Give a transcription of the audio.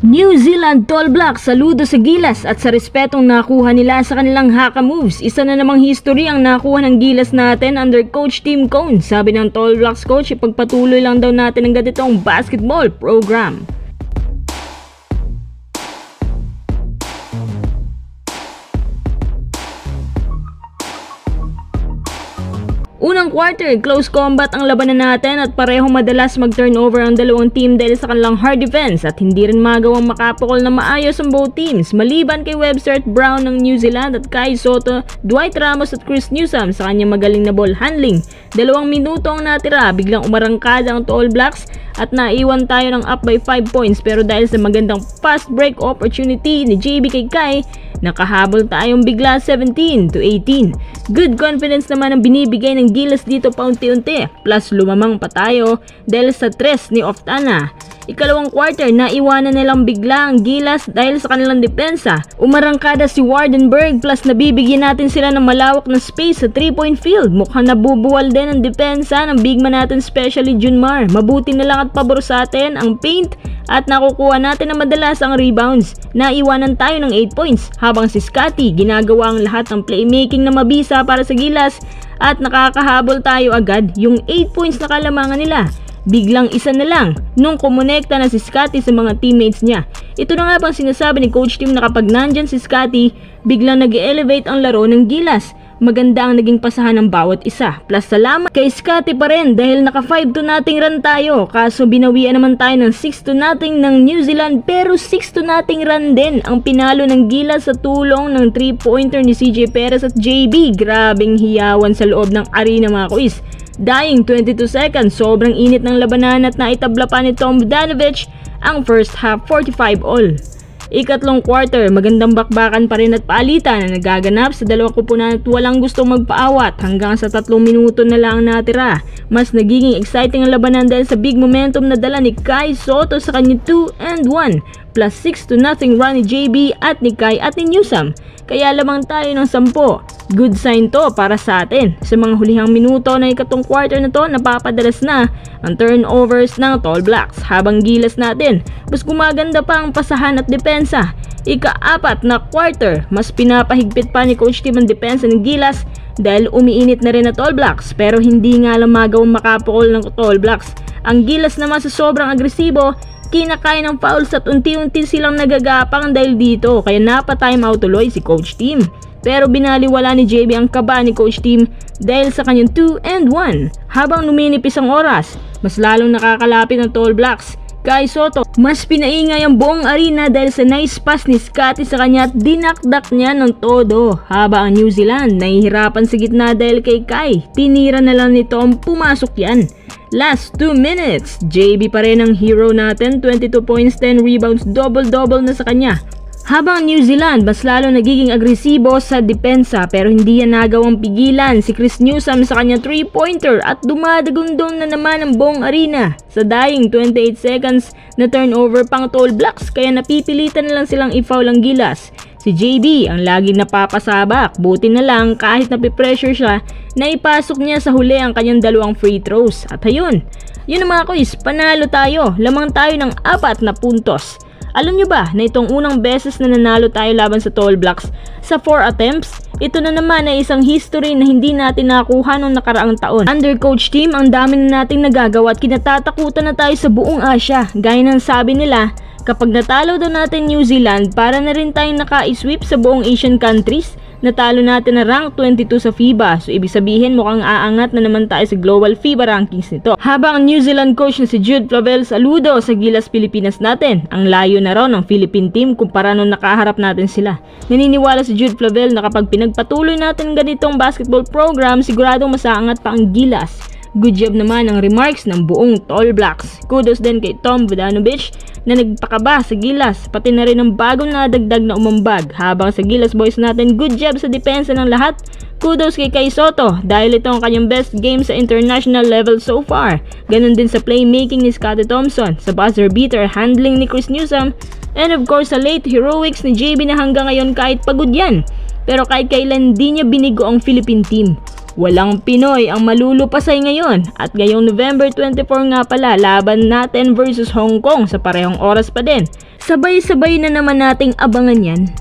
New Zealand Tall Blacks saludo sa gilas at sa respetong nakuha nila sa kanilang haka moves. Isa na namang history ang nakuha ng gilas natin under Coach Tim Cone. Sabi ng Tall Blacks coach, ipagpatuloy lang daw natin ang ganitong basketball program. Unang quarter, close combat ang labanan natin at parehong madalas mag-turnover ang dalawang team dahil sa kanilang hard defense at hindi rin magawang makapukol na maayos ang both teams. Maliban kay Webster at Brown ng New Zealand at Kai Sotto, Dwight Ramos at Chris Newsome sa kanyang magaling na ball handling. 2 minuto ang natira, biglang umarangkada ang Tall Blacks at naiwan tayo ng up by 5 points pero dahil sa magandang fast break opportunity ni JB kay Kai, nakahabol tayong bigla 17-18. Good confidence naman ang binibigay ng gilas dito paunti-unti, plus lumamang pa tayo dahil sa tres ni Oftana. Ikalawang quarter, naiwanan nilang bigla ang gilas dahil sa kanilang depensa. Umarangkada si Wardenberg plus nabibigyan natin sila ng malawak na space sa 3-point field. Mukhang nabubuwal din ang depensa ng big man natin, especially Junmar. Mabuti na lang at pabor sa atin ang paint at nakukuha natin na madalas ang rebounds. Naiwanan tayo ng 8 points habang si Scotty ginagawa ang lahat ng playmaking na mabisa para sa gilas at nakakahabol tayo agad yung 8 points na kalamangan nila. Biglang isa na lang nung kumonekta na si Scotty sa mga teammates niya. Ito na nga bang sinasabi ni Coach Tim na kapag nandyan si Scotty, biglang nag-elevate ang laro ng gilas. Maganda ang naging pasahan ng bawat isa. Plus salamat kay Scotty pa rin dahil naka 5-0 run tayo. Kaso binawian naman tayo ng 6-0 ng New Zealand pero 6-0 run din ang pinalo ng gilas sa tulong ng 3-pointer ni CJ Perez at JB. Grabing hiyawan sa loob ng arena mga kuis. Dying 22 seconds, sobrang init ng labanan at naitabla pa ni Tom Bogdanovic ang first half 45 all. Ikatlong quarter, magandang bakbakan pa rin at paalitan na nagaganap sa dalawang kupunan at walang gustong magpaawat hanggang sa 3 minuto na lang natira. Mas nagiging exciting ang labanan dahil sa big momentum na dala ni Kai Sotto sa kanyang 2-1 plus 6-0 run ni JB at ni Kai at ni Newsome. Kaya lamang tayo ng 10. Good sign to para sa atin. Sa mga hulihang minuto na ikatong quarter na to, napapadalas na ang turnovers ng Tall Blacks habang gilas natin. Mas gumaganda pa ang pasahan at depensa. Ika-4 na quarter, mas pinapahigpit pa ni Coach Tim ang depensa ng gilas dahil umiinit na rin na Tall Blacks pero hindi nga lang magawang makapukol ng Tall Blacks. Ang gilas naman sa sobrang agresibo, kinakain ng fouls at unti-unti silang nagagapang dahil dito kaya napa-time out tuloy si Coach Tim. Pero binaliwala ni JB ang kaba ni Coach Tim dahil sa kanyang 2-1. Habang numinipis ang oras, mas lalong nakakalapit ng Tall Blacks. Kai Sotto, mas pinaingay ang buong arena dahil sa nice pass ni Scotty sa kanya at dinakdak niya ng todo. Habang ang New Zealand nahihirapan sa gitna dahil kay Kai, tinira na lang ni Tom, pumasok yan. Last 2 minutes, JB pa rin ang hero natin, 22 points, 10 rebounds, double-double na sa kanya. Habang New Zealand mas lalo nagiging agresibo sa depensa pero hindi yan nagawang pigilan si Chris Newsome sa kanyang 3-pointer at dumadagundong na naman ang buong arena. Sa dying 28 seconds na turnover pang Tall Blacks kaya napipilitan na lang silang i-foul ang gilas. Si JB ang laging napapasabak, buti na lang kahit napipressure siya, naipasok niya sa huli ang kanyang 2 free throws. At ayun, yun ang mga kuis, panalo tayo, lamang tayo ng 4 na puntos. Alam nyo ba na itong unang beses na nanalo tayo laban sa Tall Blacks sa 4 attempts? Ito na naman ay isang history na hindi natin nakuha noong nakaraang taon. Under Coach Tim, ang dami na nating nagagawa at kinatatakutan na tayo sa buong Asia. Gaya ng sabi nila, kapag natalo daw natin New Zealand, para na rin tayong naka-sweep sa buong Asian countries. Natalo natin na rank 22 sa FIBA. So ibig sabihin mukhang aangat na naman tayo sa global FIBA rankings nito. Habang ang New Zealand coach na si Jude Flavel saludo sa gilas Pilipinas natin. Ang layo na raw ng Philippine team kumpara nung nakaharap natin sila. Naniniwala si Jude Flavel na kapag pinagpatuloy natin ganitong basketball program, siguradong masaangat pa ang gilas. Good job naman ang remarks ng buong Tall Blacks. Kudos din kay Tom Bogdanovic na nagpakaba sa gilas, pati na rin ang bagong nadagdag na umambag. Habang sa gilas boys natin, good job sa depensa ng lahat. Kudos kay Kai Sotto dahil ito ang kanyang best game sa international level so far. Ganon din sa playmaking ni Scotty Thompson, sa buzzer beater handling ni Chris Newsome, and of course sa late heroics ni JB na hanggang ngayon kahit pagod yan. Pero kahit kailan di niya binigo ang Philippine team. Walang Pinoy ang malulupasay ngayon at ngayong November 24 nga pala laban natin versus Hong Kong sa parehong oras pa din. Sabay-sabay na naman nating abangan yan.